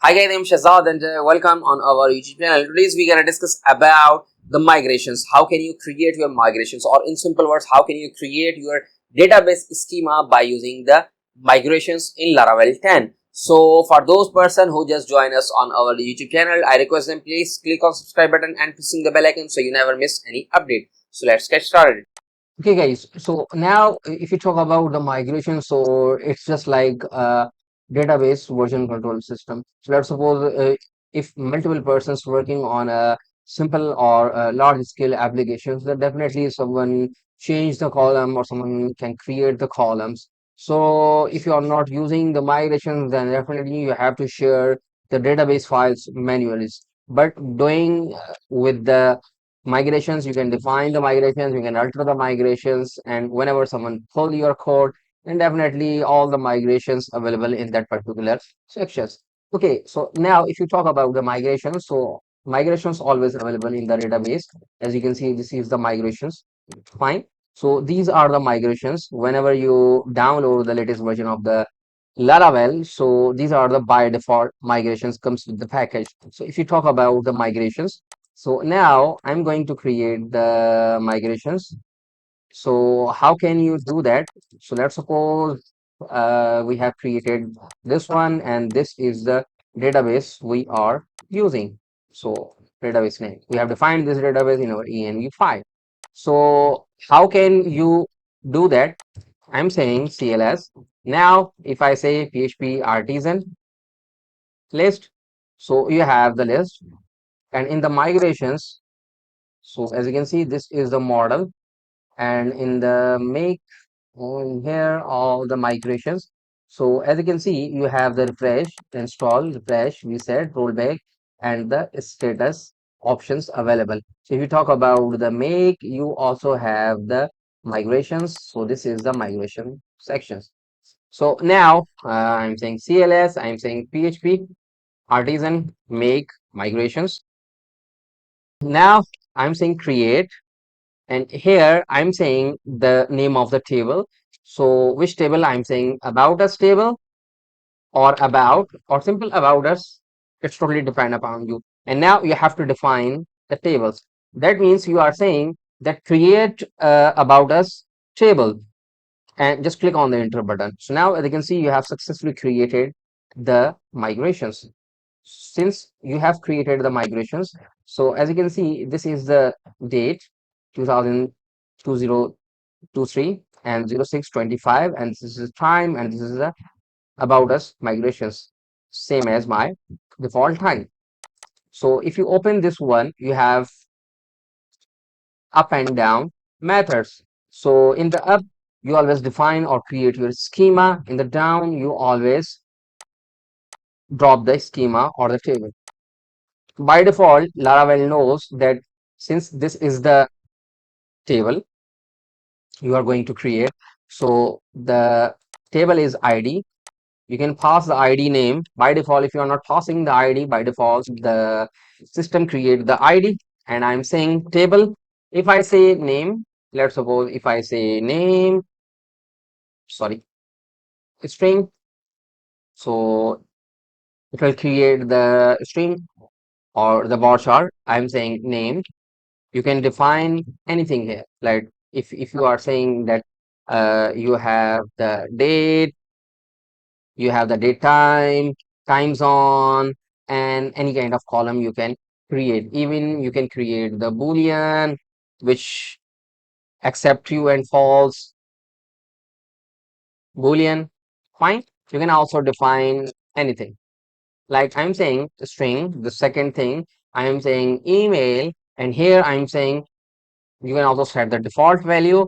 Hi guys, I'm Shazad and welcome on our YouTube channel. Today we gonna discuss about the migrations. How can you create your migrations, or in simple words, how can you create your database schema by using the migrations in Laravel 10? So for those person who just join us on our YouTube channel, I request them please click on subscribe button and pressing the bell icon so you never miss any update. So let's get started. Okay, guys. So now, if you talk about the migration, so it's just like a database version control system. So let's suppose if multiple persons working on a simple or a large scale applications, then definitely someone change the column or someone can create the columns. So if you are not using the migration, then definitely you have to share the database files manually. But doing with the migrations, you can define the migrations, you can alter the migrations, and whenever someone pull your code, then definitely all the migrations available in that particular sections. Okay, so now if you talk about the migrations, so migrations always available in the database. As you can see, this is the migrations. Fine. So these are the migrations whenever you download the latest version of the Laravel. So these are the by default migrations comes with the package. So if you talk about the migrations, so now I'm going to create the migrations. So how can you do that? So let's suppose we have created this one, and this is the database we are using. So database name. We have defined this database in our env file. So how can you do that? I'm saying CLS. Now, if I say PHP artisan list, so you have the list, and in the migrations, so as you can see, this is the model, and in the make here all the migrations. So as you can see, you have the refresh, install, refresh, reset, rollback, and the status options available. So if you talk about the make, you also have the migrations. So this is the migration sections. So now I'm saying CLS, I'm saying PHP, artisan, make, migrations. Now I'm saying create, and here I'm saying the name of the table. So which table? I'm saying about us table, or about, or simple about us. It's totally depend upon you. And now you have to define the tables. That means you are saying that create about us table, and just click on the enter button. So now as you can see, you have successfully created the migrations. Since you have created the migrations, so as you can see, this is the date 2023 and 0625, and this is the time, and this is the about us migrations, same as my default time. So if you open this one, you have up and down methods. So in the up, you always define or create your schema. In the down, you always drop the schema or the table. By default, Laravel knows that since this is the table you are going to create, so the table is ID. You can pass the ID name. By default, if you are not passing the ID, by default, the system create the ID. And I'm saying table. If I say name, let's suppose if I say name, sorry, string, so it will create the string or the bar chart. I'm saying name. You can define anything here. Like if you are saying that you have the date, you have the date time, time zone, and any kind of column you can create. Even you can create the boolean which accept true and false boolean. Fine. You can also define anything. Like I'm saying string, the second thing I am saying email, and here I'm saying you can also set the default value.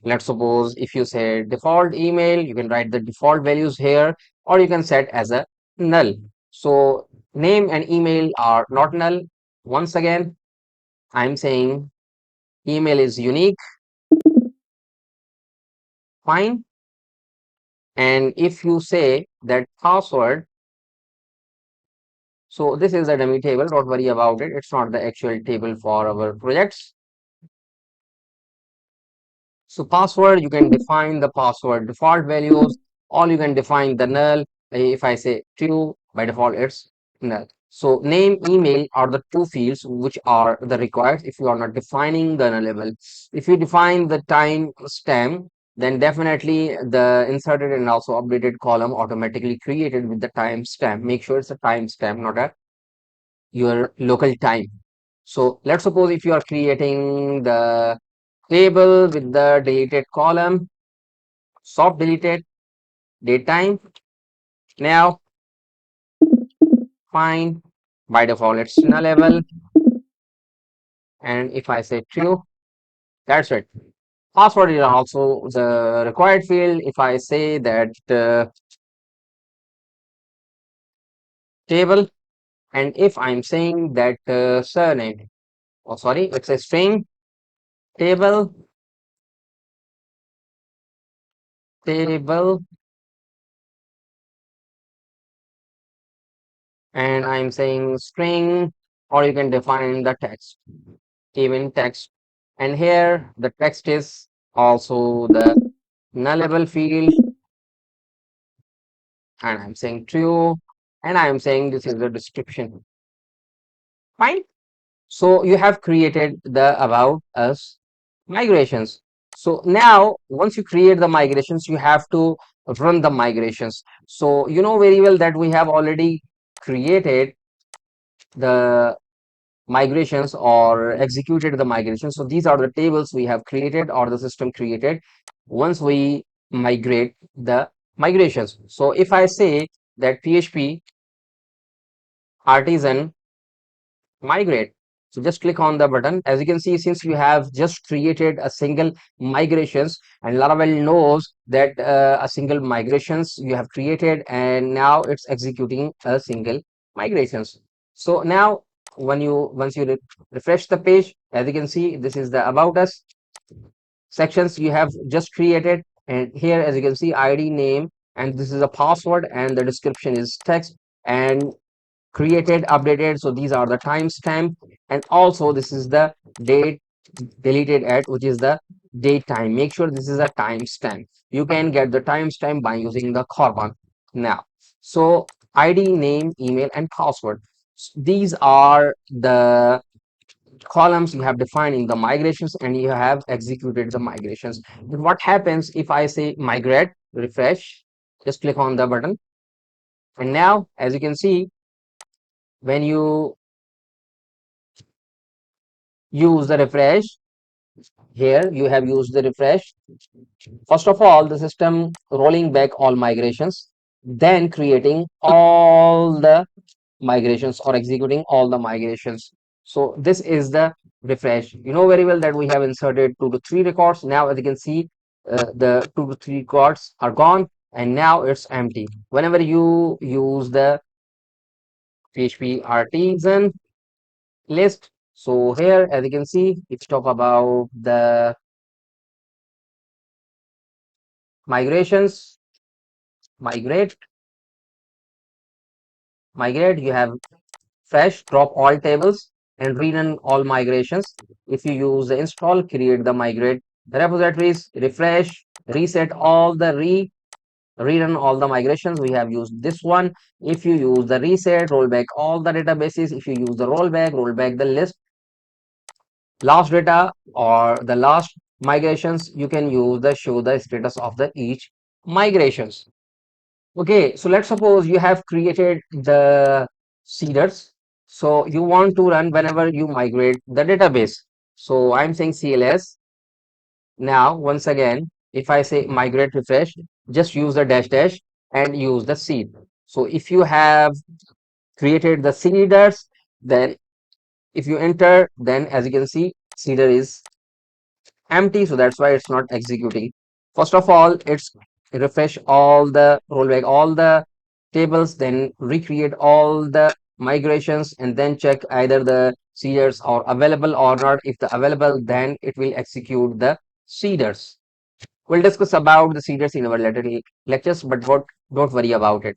Let's suppose if you say default email, you can write the default values here, or you can set as a null. So name and email are not null. Once again, I'm saying email is unique. Fine. And if you say that password, so this is a dummy table, don't worry about it. It's not the actual table for our projects. So password, you can define the password default values, or you can define the null. If I say true, By default, it's null. So name, email are the two fields which are the required if you are not defining the nullable. If you define the time stamp, then definitely the inserted and also updated column automatically created with the time stamp. Make sure it's a time stamp, not a your local time. So let's suppose if you are creating the table with the deleted column, soft deleted, date time. Now fine, by default it's nullable, and if I say true, that's it. Password is also the required field. If I say that table, and if I'm saying that surname, oh sorry, it's a string table, table, and I'm saying string, or you can define the text, even text. And here the text is also the nullable field, and I'm saying true, and I'm saying this is the description. Fine. So you have created the about us migrations. So now once you create the migrations, you have to run the migrations. So you know very well that we have already created the migrations or executed the migrations. So these are the tables we have created or the system created once we migrate the migrations. So if I say that PHP artisan migrate. So just click on the button. As you can see, since you have just created a single migrations, and Laravel knows that a single migrations you have created, and now it's executing a single migrations. So now when you once you refresh the page, as you can see, this is the about us sections you have just created, and here as you can see, ID, name, and this is a password, and the description is text, and created, updated. So these are the timestamp, and also this is the date deleted at, which is the date time. Make sure this is a timestamp. You can get the timestamp by using the Corban now. So ID, name, email, and password. These are the columns you have defined in the migrations, and you have executed the migrations. But what happens if I say migrate, refresh, just click on the button, and now as you can see, when you use the refresh, here you have used the refresh. First of all, the system rolling back all migrations, then creating all the migrations or executing all the migrations. So this is the refresh. You know very well that we have inserted 2 to 3 records. Now as you can see, the 2 to 3 records are gone, and now it's empty. Whenever you use the PHP artisan list, so here as you can see, if you talk about the migrations, migrate, you have fresh, drop all tables, and rerun all migrations. If you use the install, create the migrate the repositories, refresh, reset all the rerun all the migrations. We have used this one. If you use the reset, roll back all the databases. If you use the roll back the list, last data or the last migrations. You can use the show the status of the each migrations. Okay, so let's suppose you have created the seeders. So you want to run whenever you migrate the database. So I'm saying CLS. Now, once again, if I say migrate refresh, just use the dash dash and use the seed. So if you have created the seeders, then if you enter, then as you can see, seeder is empty, so that's why it's not executing. First of all, it's refresh all the rollback all the tables, then recreate all the migrations, and then check either the seeders are available or not. If the available, then it will execute the seeders. We'll discuss about the seeders in our later lectures, but what don't worry about it.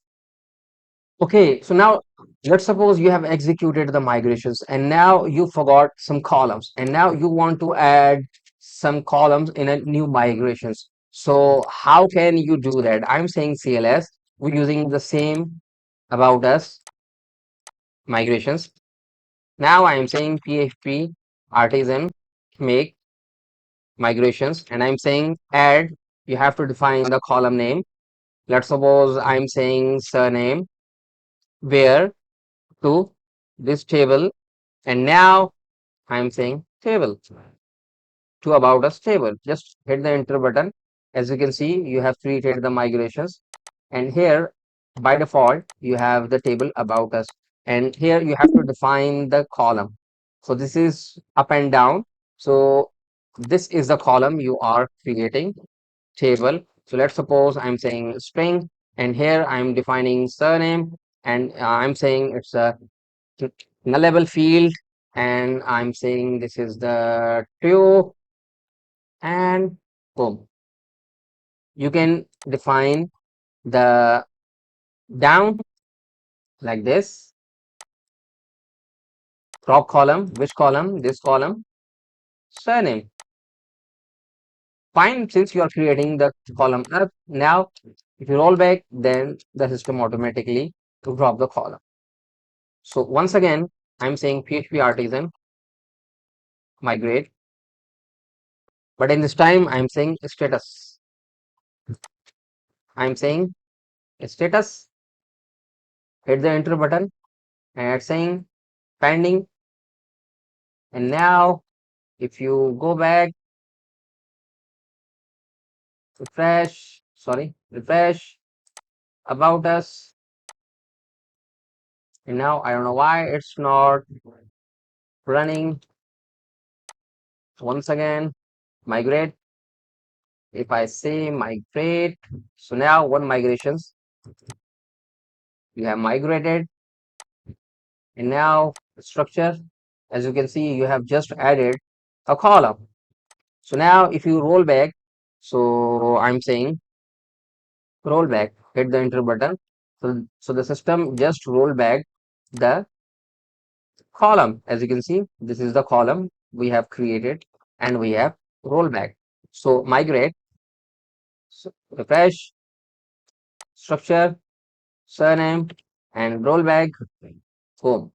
Okay, so now let's suppose you have executed the migrations, and now you forgot some columns, and now you want to add some columns in a new migrations. So how can you do that? I'm saying CLS, we're using the same about us, migrations. Now I am saying PHP artisan make migrations, and I'm saying add. You have to define the column name. Let's suppose I'm saying surname where to this table, and now I'm saying table to about us table. Just hit the enter button. As you can see, you have created the migrations, and here by default you have the table about us, and here you have to define the column. So this is up and down. So this is the column you are creating, table. So let's suppose I'm saying string, and here I'm defining surname, and I'm saying it's a nullable field, and I'm saying this is the true, and boom. You can define the down like this, top column, which column, this column, surname. Fine, since you are creating the column up. Now if you roll back, then the system automatically to drop the column. So once again, I'm saying PHP artisan migrate, but in this time I'm saying status. I'm saying status, hit the enter button, and it's saying pending. And now if you go back, refresh about us, and now I don't know why it's not running. Once again, migrate. If I say migrate, so now one migrations you have migrated, and now structure, as you can see, you have just added a column. So now if you roll back, so I'm saying roll back, hit the enter button. So the system just roll back the column. As you can see, this is the column we have created, and we have roll back. So migrate, so refresh, structure, surname, and roll back home.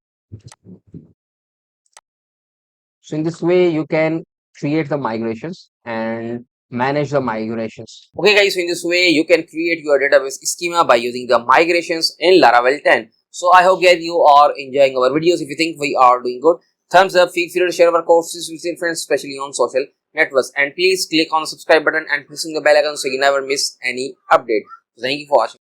So in this way, you can create the migrations and manage the migrations. Okay guys, so in this way you can create your database schema by using the migrations in Laravel 10. So I hope guys you are enjoying our videos. If you think we are doing good, thumbs up, feel free to share our courses with your friends, especially on social networks, and please click on the subscribe button and pressing the bell icon so you never miss any update. So thank you for watching.